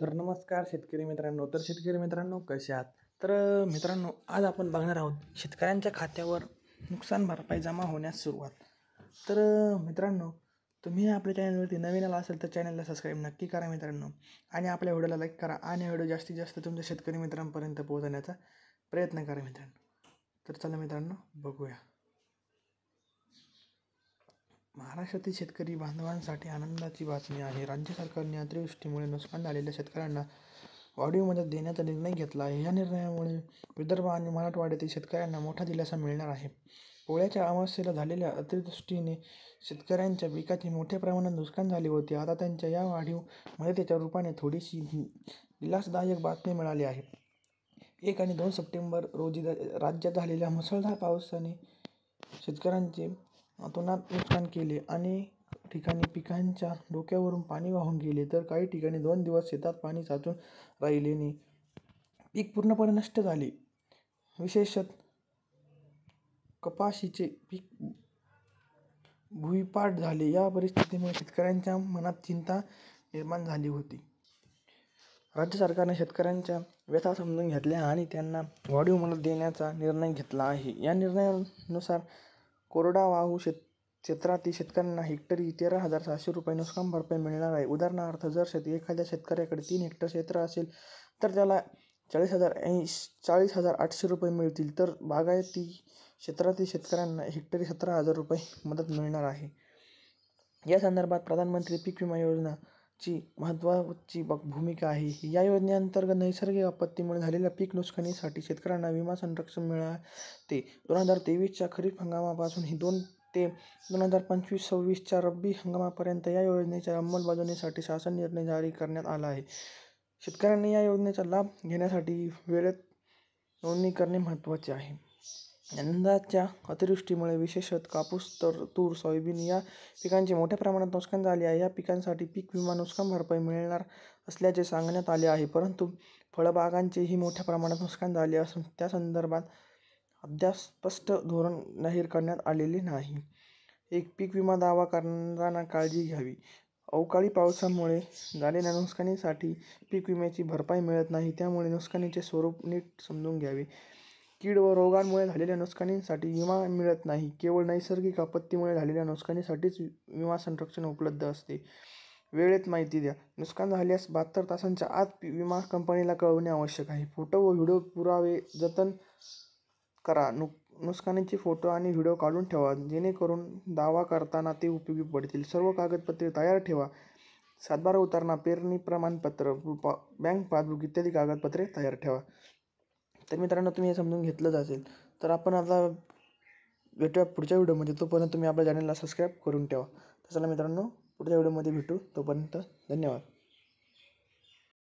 तर नमस्कार शेतकरी मित्रांनो. कसे आहात? मित्रांनो, आज आपण बघणार आहोत शेतकऱ्यांच्या खात्यावर नुकसान भरपाई जमा होण्यास सुरुवात. मित्रांनो, तुम्ही आपल्या चॅनलवरती नवीन आला असेल तर चॅनलला सबस्क्राईब नक्की करा मित्रांनो, आणि आपल्या व्हिडिओला लाईक करा आणि व्हिडिओ जास्तीत जास्त तुमच्या शेतकरी मित्रांपर्यंत पोहोचवण्याचा प्रयत्न करा मित्रांनो. तर चला मित्रांनो, बघूया. महाराष्ट्रातील शेतकरी बांधवांसाठी आनंदाची बातमी आहे. राज्य सरकारने अतिवृष्टीमुळे नुकसान झालेल्या शेतकऱ्यांना वाढीव मदत देण्याचा निर्णय घेतला आहे. या निर्णयामुळे विदर्भ आणि मराठवाड्यातील शेतकऱ्यांना मोठा दिलासा मिळणार आहे. पोळ्याच्या अमावस्येला झालेल्या अतिवृष्टीने शेतकऱ्यांच्या पिकाचे मोठ्या प्रमाणात नुकसान झाले होते. आता त्यांच्या या वाढीव मदतीच्या रूपाने थोडीशी दिलासादायक बातमी मिळाली आहे. 1 आणि 2 सप्टेंबर रोजी राज्यात झालेल्या मुसळधार पावसाने शेतकऱ्यांचे अतोनात नुकसान केले. अनेक ठिकाणी पिकांच्या डोक्यावरून पाणी वाहून गेले, तर काही ठिकाणी 2 दिवस शेतात पाणी साचून राहिल्याने पीक पूर्णपणे नष्ट झाले. विशेषतः कपाशीचे पीक भुईपाट झाले. या परिस्थितीमुळे शेतकऱ्यांच्या मनात चिंता निर्माण झाली होती. राज्य सरकारने शेतकऱ्यांच्या व्यथा समजून घेतल्या आणि त्यांना वाढीव मदत देण्याचा निर्णय घेतला आहे. या निर्णयानुसार कोरडवाहू क्षेत्रातील शेतकऱ्यांना हेक्टरी 13,700 रुपये नुकसान भरपाई मिळणार आहे. उदाहरणार्थ, जर एखाद्या शेतकऱ्याकडे 3 हेक्टर क्षेत्र असेल तर त्याला 40,800 रुपये मिळतील. तर बागायती क्षेत्रातील शेतकऱ्यांना हेक्टरी 17,000 रुपये मदत मिळणार आहे. या संदर्भात प्रधानमंत्री पीक विमा योजना ची महत्त्वाची भूमिका आहे. या योजनेअंतर्गत नैसर्गिक आपत्तीमुळे झालेल्या पीक नुकसानीसाठी शेतकऱ्यांना विमा संरक्षण मिळते. 2023च्या खरीप हंगामापासून 2 ते 2025-26च्या रब्बी हंगामापर्यंत या योजनेच्या अंमलबजावणीसाठी शासन निर्णय जारी करण्यात आला आहे. शेतकऱ्यांनी या योजनेचा लाभ घेण्यासाठी वेळेत नोंदणी करणे महत्त्वाचे आहे. यंदाच्या अतिवृष्टीमुळे विशेषतः कापूस, तूर, सोयाबीन या पिकांचे मोठ्या प्रमाणात नुकसान झाले आहे. या पिकांसाठी पीक विमा नुकसान भरपाई मिळणार असल्याचे सांगण्यात आले आहे. परंतु फळबागांचेही मोठ्या प्रमाणात नुकसान झाले असून त्यासंदर्भात अद्याप स्पष्ट धोरण जाहीर करण्यात आलेले नाही. पीक विमा दावा करताना काळजी घ्यावी. अवकाळी पावसामुळे झालेल्या नुकसानीसाठी पीक विम्याची भरपाई मिळत नाही, त्यामुळे नुकसानीचे स्वरूप नीट समजून घ्यावे. कीड व रोगांमुळे झालेल्या नुकसानीसाठी विमा मिळत नाही. केवळ नैसर्गिक आपत्तीमुळे झालेल्या नुकसानीसाठीच विमा संरक्षण उपलब्ध असते. वेळेत माहिती द्या. नुकसान झाल्यास 72 तासांच्या आत विमा कंपनीला कळवणे आवश्यक आहे. फोटो व व्हिडिओ पुरावे जतन करा. नुकसानीचे फोटो आणि व्हिडिओ काढून ठेवा, जेणेकरून दावा करताना ते उपयोगी पडतील. सर्व कागदपत्रे तयार ठेवा. सातबारा उतारा, पेरणी प्रमाणपत्र, बँक पासबुक इत्यादी कागदपत्रे तयार ठेवा. तर मित्रांनो, तुम्ही हे समजून घेतलंच असेल. तर आपण आता भेटूया पुढच्या व्हिडिओमध्ये. तोपर्यंत तुम्ही आपल्या चॅनलला सबस्क्राईब करून ठेवा. तर चला मित्रांनो, पुढच्या व्हिडिओमध्ये भेटू. तोपर्यंत धन्यवाद.